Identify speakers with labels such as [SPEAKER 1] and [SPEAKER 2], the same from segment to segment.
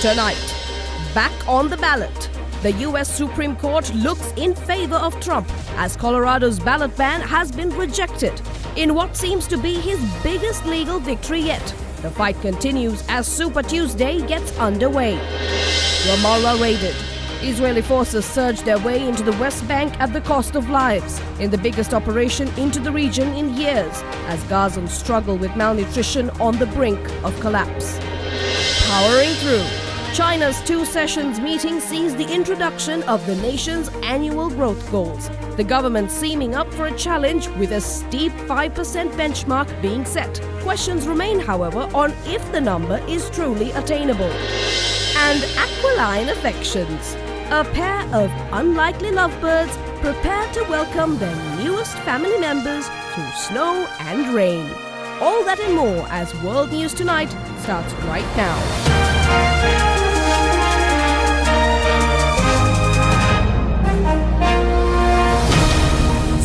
[SPEAKER 1] Tonight, back on the ballot. The U.S. Supreme Court looks in favor of Trump as Colorado's ballot ban has been rejected in what seems to be his biggest legal victory yet. The fight continues as Super Tuesday gets underway. Ramallah raided. Israeli forces surged their way into the West Bank at the cost of lives in the biggest operation into the region in years as Gazans struggle with malnutrition on the brink of collapse. Powering through. China's two sessions meeting sees the introduction of the nation's annual growth goals. The government seeming up for a challenge with a steep 5% benchmark being set. Questions remain, however, on if the number is truly attainable. And aquiline affections. A pair of unlikely lovebirds prepare to welcome their newest family members through snow and rain. All that and more as World News Tonight starts right now.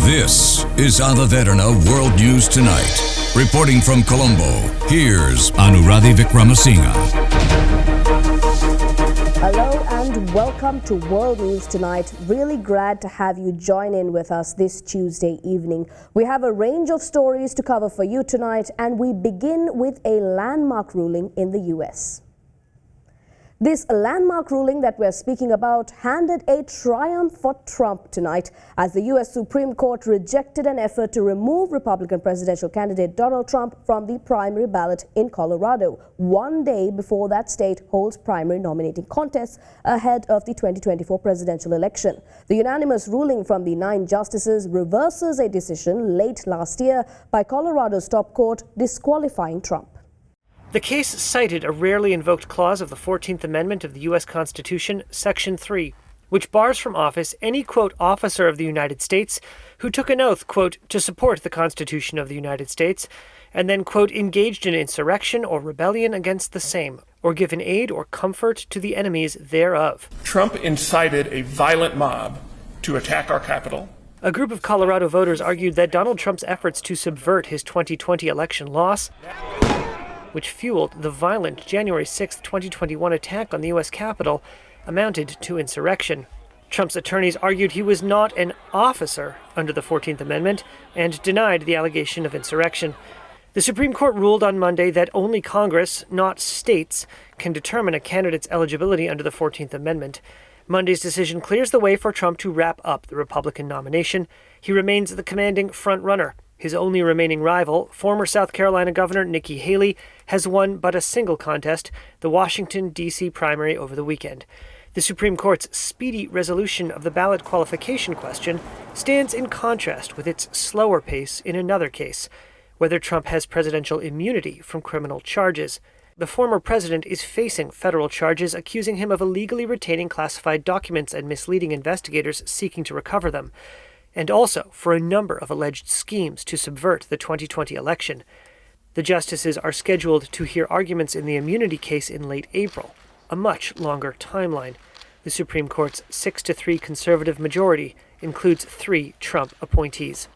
[SPEAKER 2] This is on the Derana World News Tonight. Reporting from Colombo, here's Anuradhi Vikramasinghe.
[SPEAKER 3] Hello and welcome to World News Tonight. Really glad to have you join in with us this Tuesday evening. We have a range of stories to cover for you tonight, and we begin with a landmark ruling in the U.S. This landmark ruling that we're speaking about handed a triumph for Trump tonight as the U.S. Supreme Court rejected an effort to remove Republican presidential candidate Donald Trump from the primary ballot in Colorado, one day before that state holds primary nominating contests ahead of the 2024 presidential election. The unanimous ruling from the 9 justices reverses a decision late last year by Colorado's top court disqualifying Trump.
[SPEAKER 4] The case cited a rarely invoked clause of the 14th Amendment of the U.S. Constitution, Section 3, which bars from office any, quote, officer of the United States who took an oath, quote, to support the Constitution of the United States, and then, quote, engaged in insurrection or rebellion against the same, or given aid or comfort to the enemies thereof.
[SPEAKER 5] Trump incited a violent mob to attack our Capitol.
[SPEAKER 4] A group of Colorado voters argued that Donald Trump's efforts to subvert his 2020 election loss, which fueled the violent January 6, 2021 attack on the U.S. Capitol, amounted to insurrection. Trump's attorneys argued he was not an officer under the 14th Amendment and denied the allegation of insurrection. The Supreme Court ruled on Monday that only Congress, not states, can determine a candidate's eligibility under the 14th Amendment. Monday's decision clears the way for Trump to wrap up the Republican nomination. He remains the commanding frontrunner. His only remaining rival, former South Carolina Governor Nikki Haley, has won but a single contest, the Washington, D.C. primary over the weekend. The Supreme Court's speedy resolution of the ballot qualification question stands in contrast with its slower pace in another case, whether Trump has presidential immunity from criminal charges. The former president is facing federal charges accusing him of illegally retaining classified documents and misleading investigators seeking to recover them, and also for a number of alleged schemes to subvert the 2020 election. The justices are scheduled to hear arguments in the immunity case in late April, a much longer timeline. The Supreme Court's 6-3 conservative majority includes 3 Trump appointees.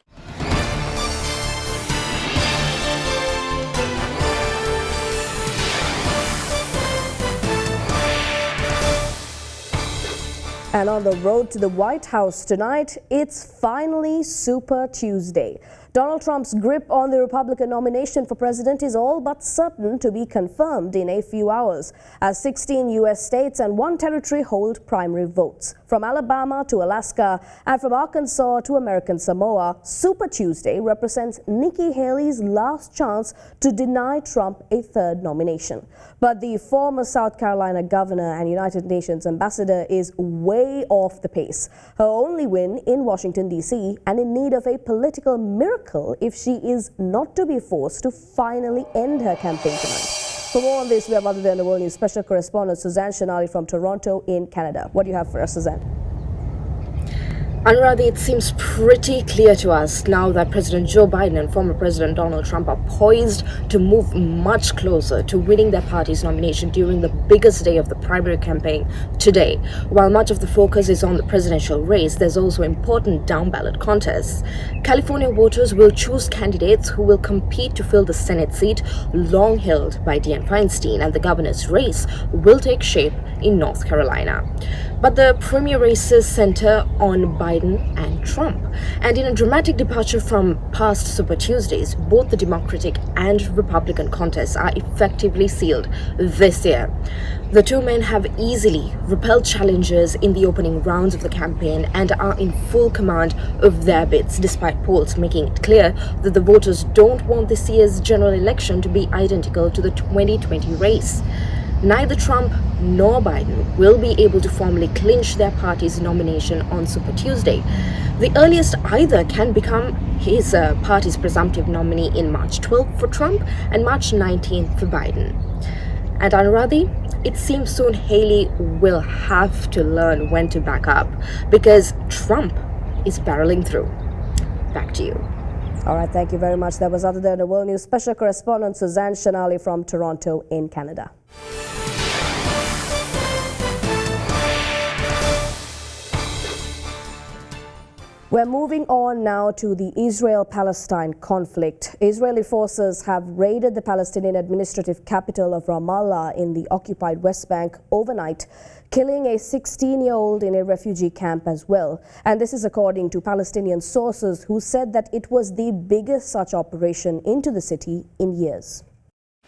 [SPEAKER 3] And on the road to the White House tonight, it's finally Super Tuesday. Donald Trump's grip on the Republican nomination for president is all but certain to be confirmed in a few hours, as 16 U.S. states and 1 territory hold primary votes. From Alabama to Alaska and from Arkansas to American Samoa, Super Tuesday represents Nikki Haley's last chance to deny Trump a third nomination. But the former South Carolina governor and United Nations ambassador is way off the pace. Her only win in Washington, D.C., and in need of a political miracle if she is not to be forced to finally end her campaign tonight. For more on this, we have other than the World News special correspondent Suzanne Shenali from Toronto in Canada. What do you have for us, Suzanne?
[SPEAKER 6] Anuradi, it seems pretty clear to us now that President Joe Biden and former President Donald Trump are poised to move much closer to winning their party's nomination during the biggest day of the primary campaign today. While much of the focus is on the presidential race, there's also important down-ballot contests. California voters will choose candidates who will compete to fill the Senate seat long held by Dianne Feinstein, and the governor's race will take shape in North Carolina. But the premier races center on Biden and Trump. And in a dramatic departure from past Super Tuesdays, both the Democratic and Republican contests are effectively sealed this year. The two men have easily repelled challengers in the opening rounds of the campaign and are in full command of their bids, despite polls making it clear that the voters don't want this year's general election to be identical to the 2020 race. Neither Trump nor Biden will be able to formally clinch their party's nomination on Super Tuesday. The earliest either can become his party's presumptive nominee in March 12th for Trump and March 19th for Biden. And Anuradhi, it seems soon Haley will have to learn when to back up because Trump is barreling through. Back to you.
[SPEAKER 3] All right, thank you very much. That was Other Than the World News special correspondent Suzanne Shanali from Toronto in Canada. We're moving on now to the Israel-Palestine conflict. Israeli forces have raided the Palestinian administrative capital of Ramallah in the occupied West Bank overnight, killing a 16-year-old in a refugee camp as well. And this is according to Palestinian sources who said that it was the biggest such operation into the city in years.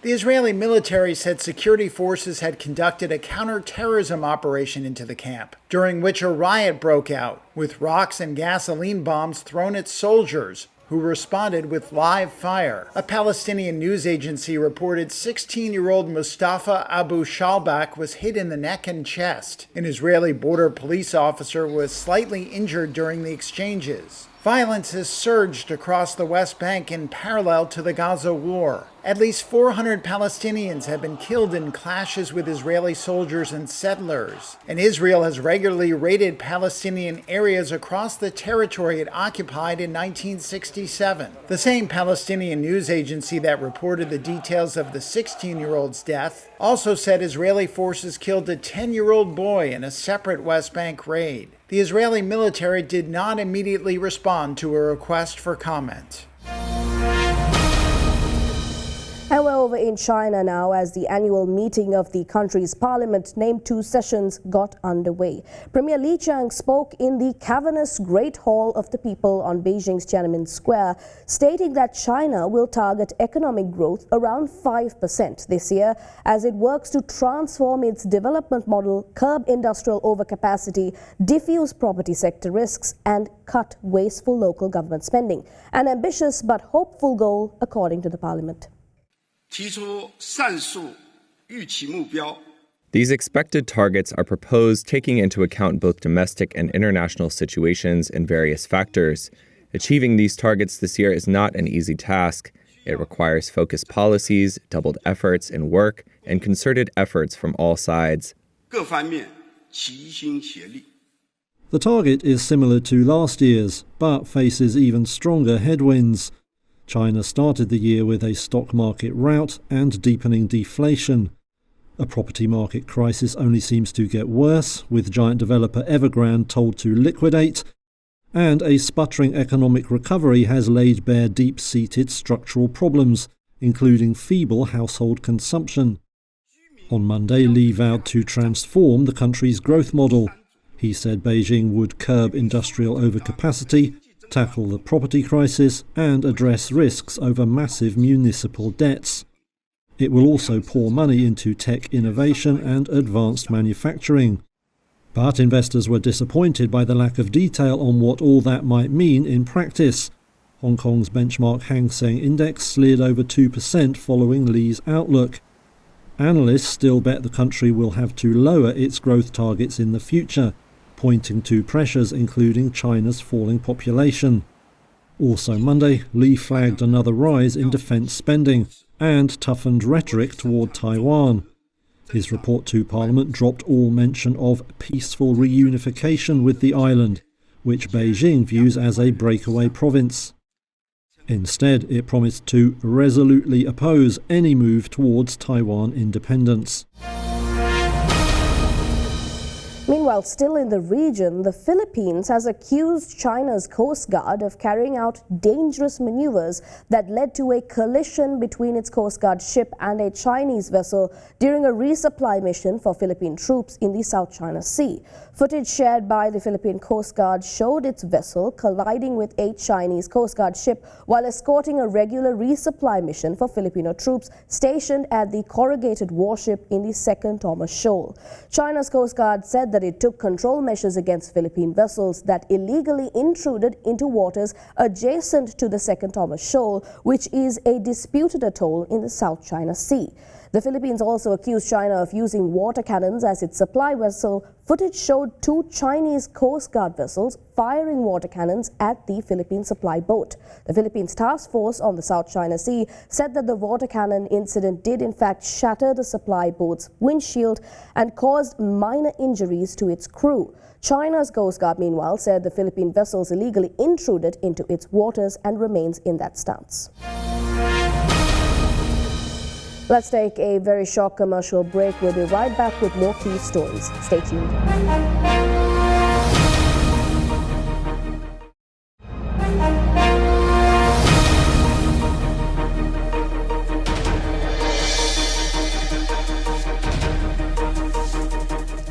[SPEAKER 7] The Israeli military said security forces had conducted a counter-terrorism operation into the camp, during which a riot broke out, with rocks and gasoline bombs thrown at soldiers, who responded with live fire. A Palestinian news agency reported 16-year-old Mustafa Abu Shalbak was hit in the neck and chest. An Israeli border police officer was slightly injured during the exchanges. Violence has surged across the West Bank in parallel to the Gaza war. At least 400 Palestinians have been killed in clashes with Israeli soldiers and settlers, and Israel has regularly raided Palestinian areas across the territory it occupied in 1967. The same Palestinian news agency that reported the details of the 16-year-old's death also said Israeli forces killed a 10-year-old boy in a separate West Bank raid. The Israeli military did not immediately respond to a request for comment.
[SPEAKER 3] And we're over in China now as the annual meeting of the country's parliament named 2 sessions got underway. Premier Li Qiang spoke in the cavernous Great Hall of the People on Beijing's Tiananmen Square, stating that China will target economic growth around 5% this year as it works to transform its development model, curb industrial overcapacity, diffuse property sector risks, and cut wasteful local government spending. An ambitious but hopeful goal, according to the parliament.
[SPEAKER 8] These expected targets are proposed taking into account both domestic and international situations and various factors. Achieving these targets this year is not an easy task. It requires focused policies, doubled efforts in work, and concerted efforts from all sides.
[SPEAKER 9] The target is similar to last year's, but faces even stronger headwinds. China started the year with a stock market rout and deepening deflation. A property market crisis only seems to get worse, with giant developer Evergrande told to liquidate, and a sputtering economic recovery has laid bare deep-seated structural problems, including feeble household consumption. On Monday, Li vowed to transform the country's growth model. He said Beijing would curb industrial overcapacity, tackle the property crisis, and address risks over massive municipal debts. It will also pour money into tech innovation and advanced manufacturing. But investors were disappointed by the lack of detail on what all that might mean in practice. Hong Kong's benchmark Hang Seng Index slid over 2% following Li's outlook. Analysts still bet the country will have to lower its growth targets in the future, pointing to pressures including China's falling population. Also Monday, Li flagged another rise in defence spending and toughened rhetoric toward Taiwan. His report to Parliament dropped all mention of peaceful reunification with the island, which Beijing views as a breakaway province. Instead, it promised to resolutely oppose any move towards Taiwan independence.
[SPEAKER 3] Meanwhile, still in the region, the Philippines has accused China's Coast Guard of carrying out dangerous maneuvers that led to a collision between its Coast Guard ship and a Chinese vessel during a resupply mission for Philippine troops in the South China Sea. Footage shared by the Philippine Coast Guard showed its vessel colliding with a Chinese Coast Guard ship while escorting a regular resupply mission for Filipino troops stationed at the corrugated warship in the Second Thomas Shoal. China's Coast Guard said that it took control measures against Philippine vessels that illegally intruded into waters adjacent to the Second Thomas Shoal, which is a disputed atoll in the South China Sea. The Philippines also accused China of using water cannons as its supply vessel. Footage showed two Chinese Coast Guard vessels firing water cannons at the Philippine supply boat. The Philippines Task Force on the South China Sea said that the water cannon incident did in fact shatter the supply boat's windshield and caused minor injuries to its crew. China's Coast Guard, meanwhile, said the Philippine vessels illegally intruded into its waters and remains in that stance. Let's take a very short commercial break. We'll be right back with more key stories. Stay tuned.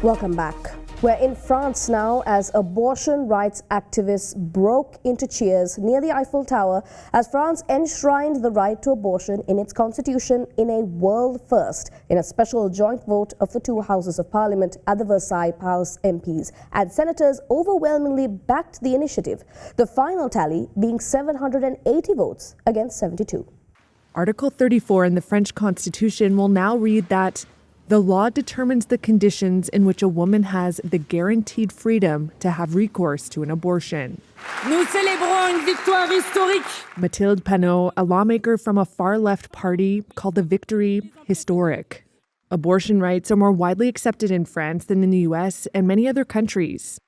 [SPEAKER 3] Welcome back. We're in France now as abortion rights activists broke into cheers near the Eiffel Tower as France enshrined the right to abortion in its constitution in a world first in a special joint vote of the two houses of parliament at the Versailles Palace. MPs and senators overwhelmingly backed the initiative, the final tally being 780 votes against 72.
[SPEAKER 10] Article 34 in the French Constitution will now read that the law determines the conditions in which a woman has the guaranteed freedom to have recourse to an abortion.
[SPEAKER 11] Nous célébrons une victoire historique.
[SPEAKER 10] Mathilde Panot, a lawmaker from a far-left party, called the victory historic. Abortion rights are more widely accepted in France than in the U.S. and many other countries.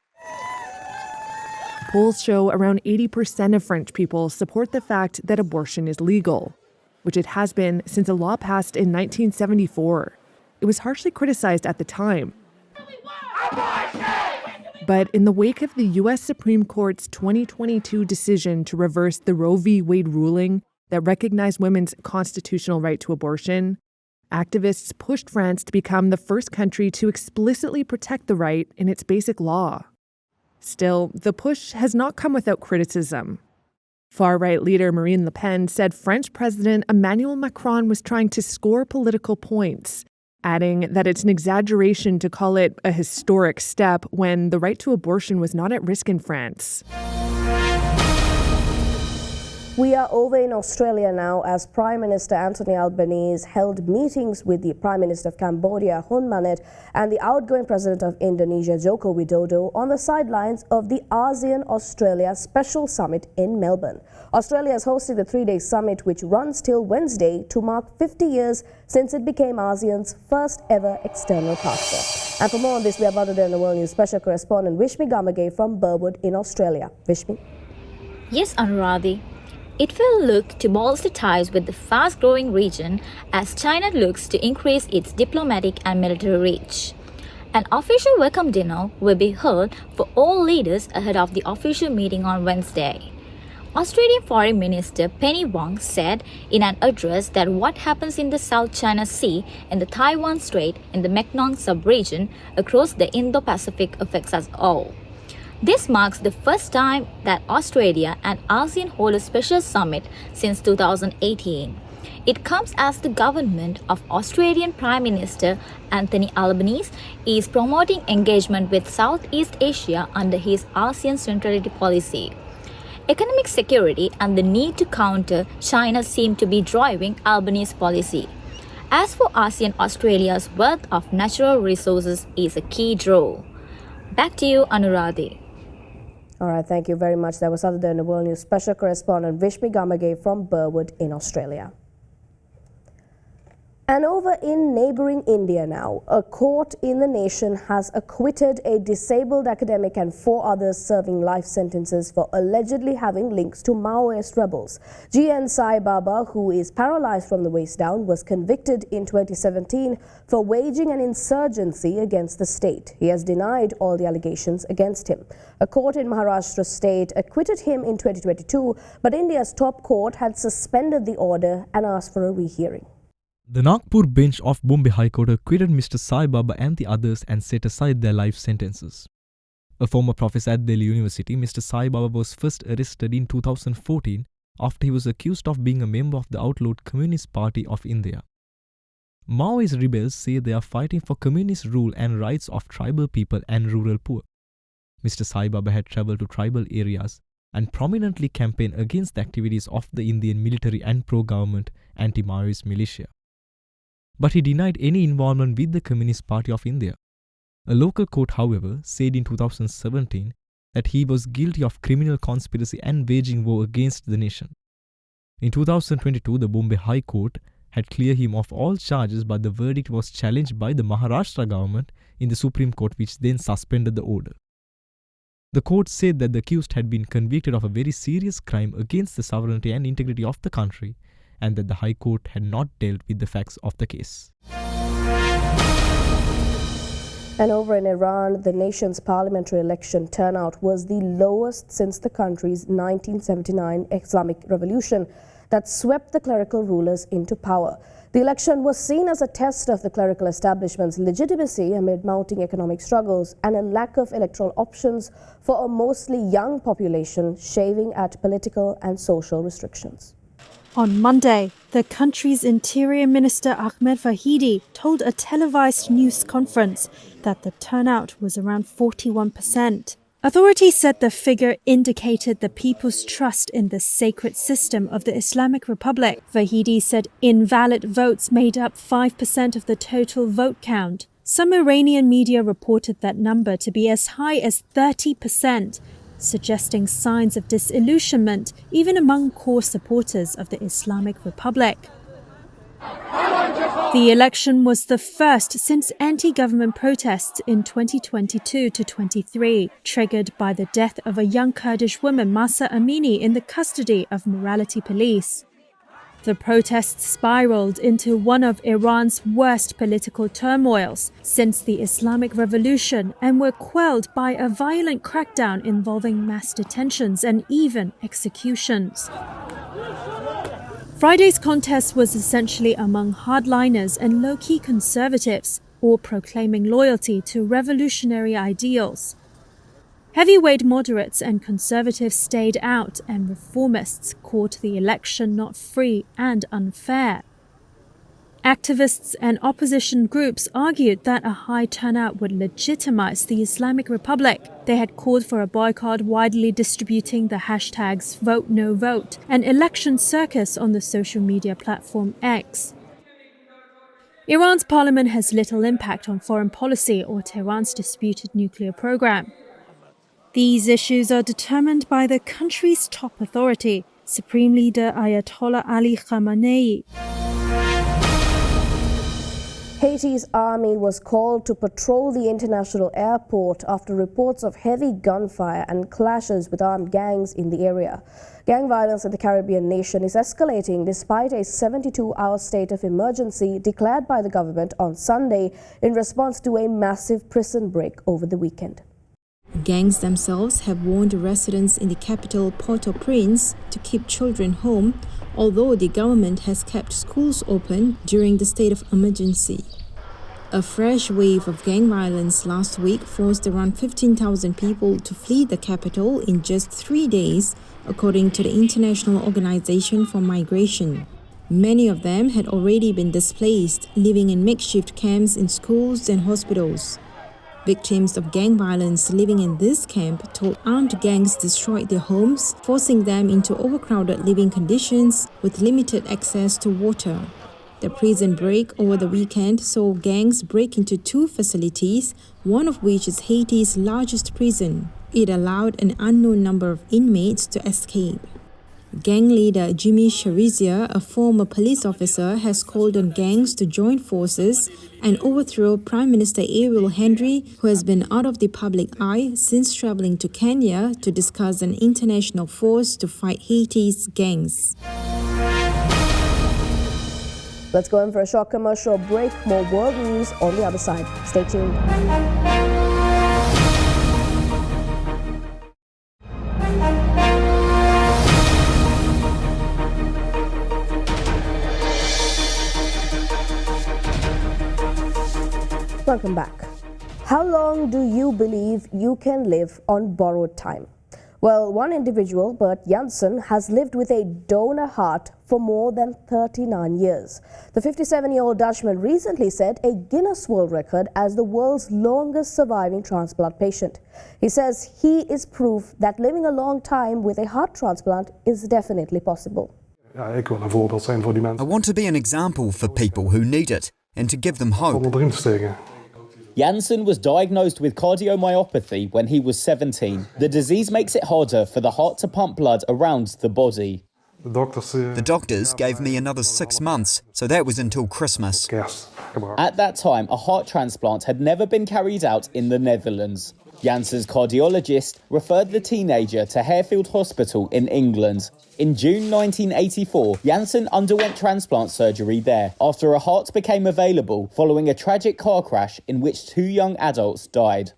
[SPEAKER 10] Polls show around 80% of French people support the fact that abortion is legal, which it has been since a law passed in 1974. It was harshly criticized at the time. But in the wake of the U.S. Supreme Court's 2022 decision to reverse the Roe v. Wade ruling that recognized women's constitutional right to abortion, activists pushed France to become the first country to explicitly protect the right in its basic law. Still, the push has not come without criticism. Far-right leader Marine Le Pen said French President Emmanuel Macron was trying to score political points, adding that it's an exaggeration to call it a historic step when the right to abortion was not at risk in France.
[SPEAKER 3] We are over in Australia now as Prime Minister Anthony Albanese held meetings with the Prime Minister of Cambodia, Hun Manet, and the outgoing President of Indonesia, Joko Widodo, on the sidelines of the ASEAN-Australia Special Summit in Melbourne. Australia has hosted the three-day summit, which runs till Wednesday to mark 50 years since it became ASEAN's first ever external partner. And for more on this, we have other than the World News special correspondent Vishmi Gamage from Burwood in Australia. Vishmi.
[SPEAKER 12] Yes, Anuradhi. It will look to bolster ties with the fast-growing region as China looks to increase its diplomatic and military reach. An official welcome dinner will be held for all leaders ahead of the official meeting on Wednesday. Australian Foreign Minister Penny Wong said in an address that what happens in the South China Sea and the Taiwan Strait and the Mekong sub-region across the Indo-Pacific affects us all. This marks the first time that Australia and ASEAN hold a special summit since 2018. It comes as the government of Australian Prime Minister Anthony Albanese is promoting engagement with Southeast Asia under his ASEAN centrality policy. Economic security and the need to counter China seem to be driving Albanese's policy. As for ASEAN, Australia's wealth of natural resources is a key draw. Back to you, Anuradhi.
[SPEAKER 3] All right, thank you very much. That was other than the World News special correspondent Vishmi Gamage from Burwood in Australia. And over in neighboring India now, a court in the nation has acquitted a disabled academic and 4 others serving life sentences for allegedly having links to Maoist rebels. G.N. Sai Baba, who is paralyzed from the waist down, was convicted in 2017 for waging an insurgency against the state. He has denied all the allegations against him. A court in Maharashtra state acquitted him in 2022, but India's top court had suspended the order and asked for a rehearing.
[SPEAKER 13] The Nagpur bench of Bombay High Court acquitted Mr. Sai Baba and the others and set aside their life sentences. A former professor at Delhi University, Mr. Sai Baba was first arrested in 2014 after he was accused of being a member of the outlawed Communist Party of India. Maoist rebels say they are fighting for communist rule and rights of tribal people and rural poor. Mr. Sai Baba had travelled to tribal areas and prominently campaigned against the activities of the Indian military and pro-government anti-Maoist militia. But he denied any involvement with the Communist Party of India. A local court, however, said in 2017 that he was guilty of criminal conspiracy and waging war against the nation. In 2022, the Bombay High Court had cleared him of all charges, but the verdict was challenged by the Maharashtra government in the Supreme Court, which then suspended the order. The court said that the accused had been convicted of a very serious crime against the sovereignty and integrity of the country, and that the High Court had not dealt with the facts of the case.
[SPEAKER 3] And over in Iran, the nation's parliamentary election turnout was the lowest since the country's 1979 Islamic Revolution that swept the clerical rulers into power. The election was seen as a test of the clerical establishment's legitimacy amid mounting economic struggles and a lack of electoral options for a mostly young population, shaving at political and social restrictions.
[SPEAKER 14] On Monday, the country's Interior Minister Ahmed Vahidi told a televised news conference that the turnout was around 41%. Authorities said the figure indicated the people's trust in the sacred system of the Islamic Republic. Vahidi said invalid votes made up 5% of the total vote count. Some Iranian media reported that number to be as high as 30%. Suggesting signs of disillusionment even among core supporters of the Islamic Republic. The election was the first since anti-government protests in 2022 to 23, triggered by the death of a young Kurdish woman, Mahsa Amini, in the custody of morality police. The protests spiraled into one of Iran's worst political turmoils since the Islamic Revolution and were quelled by a violent crackdown involving mass detentions and even executions. Friday's contest was essentially among hardliners and low-key conservatives, all proclaiming loyalty to revolutionary ideals. Heavyweight moderates and conservatives stayed out, and reformists called the election not free and unfair. Activists and opposition groups argued that a high turnout would legitimize the Islamic Republic. They had called for a boycott, widely distributing the hashtags #VoteNoVote and election circus on the social media platform X. Iran's parliament has little impact on foreign policy or Tehran's disputed nuclear program. These issues are determined by the country's top authority, Supreme Leader Ayatollah Ali Khamenei.
[SPEAKER 3] Haiti's army was called to patrol the international airport after reports of heavy gunfire and clashes with armed gangs in the area. Gang violence in the Caribbean nation is escalating despite a 72-hour state of emergency declared by the government on Sunday in response to a massive prison break over the weekend.
[SPEAKER 15] Gangs themselves have warned residents in the capital Port-au-Prince to keep children home, although the government has kept schools open during the state of emergency. A fresh wave of gang violence last week forced around 15,000 people to flee the capital in just 3 days, according to the International Organization for Migration. Many of them had already been displaced, living in makeshift camps in schools and hospitals. Victims of gang violence living in this camp told armed gangs destroyed their homes, forcing them into overcrowded living conditions with limited access to water. The prison break over the weekend saw gangs break into 2 facilities, one of which is Haiti's largest prison. It allowed an unknown number of inmates to escape. Gang leader Jimmy Sharizia, a former police officer, has called on gangs to join forces and overthrow Prime Minister Ariel Henry, who has been out of the public eye since traveling to Kenya to discuss an international force to fight Haiti's gangs.
[SPEAKER 3] Let's go in for a short commercial break. More world news on the other side. Stay tuned. Welcome back. How long do you believe you can live on borrowed time? Well, one individual, Bert Jansen, has lived with a donor heart for more than 39 years. The 57-year-old Dutchman recently set a Guinness World Record as the world's longest surviving transplant patient. He says he is proof that living a long time with a heart transplant is definitely possible.
[SPEAKER 16] I want to be an example for people who need it and to give them hope.
[SPEAKER 17] Jansen was diagnosed with cardiomyopathy when he was 17. The disease makes it harder for the heart to pump blood around the body.
[SPEAKER 16] The doctors gave me another 6 months, so that was until Christmas.
[SPEAKER 17] At that time, a heart transplant had never been carried out in the Netherlands. Jansen's cardiologist referred the teenager to Harefield Hospital in England. In June 1984, Jansen underwent transplant surgery there after a heart became available following a tragic car crash in which 2 young adults died.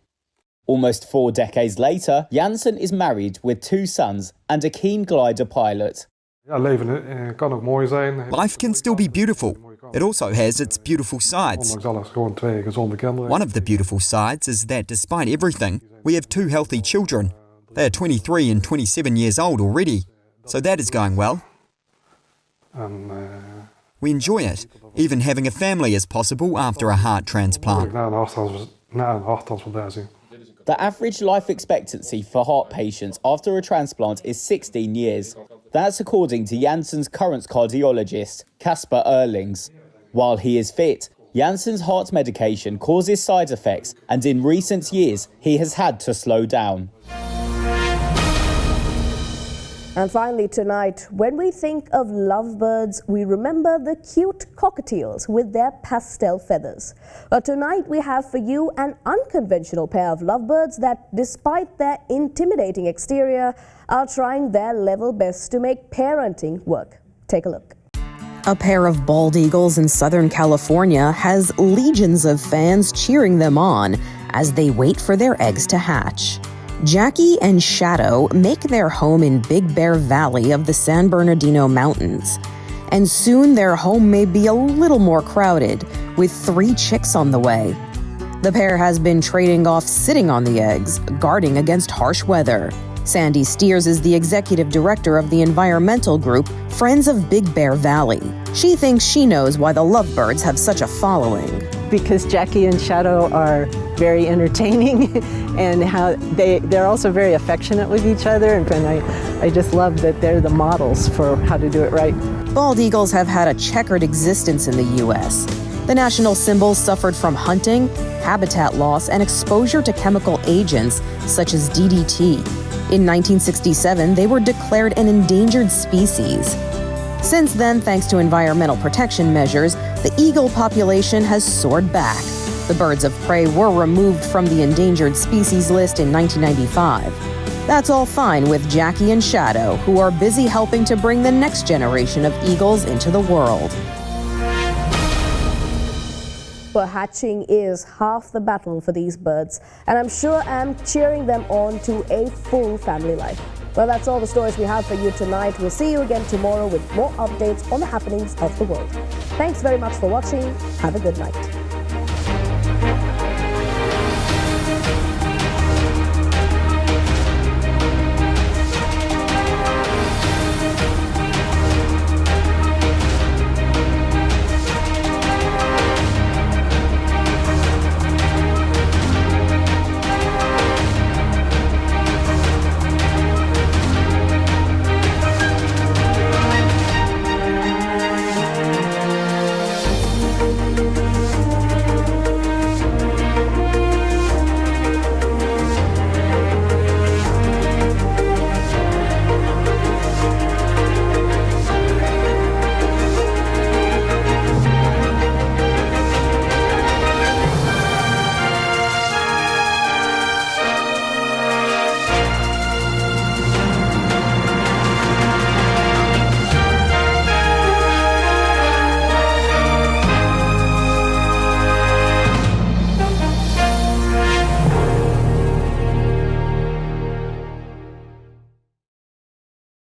[SPEAKER 17] Almost 4 decades later, Jansen is married with 2 sons and a keen glider pilot.
[SPEAKER 16] Life can still be beautiful. It also has its beautiful sides. One of the beautiful sides is that despite everything, we have 2 healthy children. They are 23 and 27 years old already, so that is going well. We enjoy it. Even having a family is possible after a heart transplant.
[SPEAKER 17] The average life expectancy for heart patients after a transplant is 16 years. That's according to Jansen's current cardiologist, Casper Erlings. While he is fit, Jansen's heart medication causes side effects, and in recent years, he has had to slow down.
[SPEAKER 3] And finally tonight, when we think of lovebirds, we remember the cute cockatiels with their pastel feathers. But tonight we have for you an unconventional pair of lovebirds that, despite their intimidating exterior, are trying their level best to make parenting work. Take a look.
[SPEAKER 18] A pair of bald eagles in Southern California has legions of fans cheering them on as they wait for their eggs to hatch. Jackie and Shadow make their home in Big Bear Valley of the San Bernardino Mountains. And soon their home may be a little more crowded, with 3 chicks on the way. The pair has been trading off sitting on the eggs, guarding against harsh weather. Sandy Steers is the executive director of the environmental group Friends of Big Bear Valley. She thinks she knows why the lovebirds have such a following.
[SPEAKER 19] Because Jackie and Shadow are very entertaining and how they're also very affectionate with each other, and I just love that they're the models for how to do it right.
[SPEAKER 18] Bald eagles have had a checkered existence in the U.S. The national symbols suffered from hunting, habitat loss, and exposure to chemical agents such as DDT. In 1967, they were declared an endangered species. Since then, thanks to environmental protection measures, the eagle population has soared back. The birds of prey were removed from the endangered species list in 1995. That's all fine with Jackie and Shadow, who are busy helping to bring the next generation of eagles into the world.
[SPEAKER 3] But hatching is half the battle for these birds, and I'm sure I'm cheering them on to a full family life. Well, that's all the stories we have for you tonight. We'll see you again tomorrow with more updates on the happenings of the world. Thanks very much for watching. Have a good night.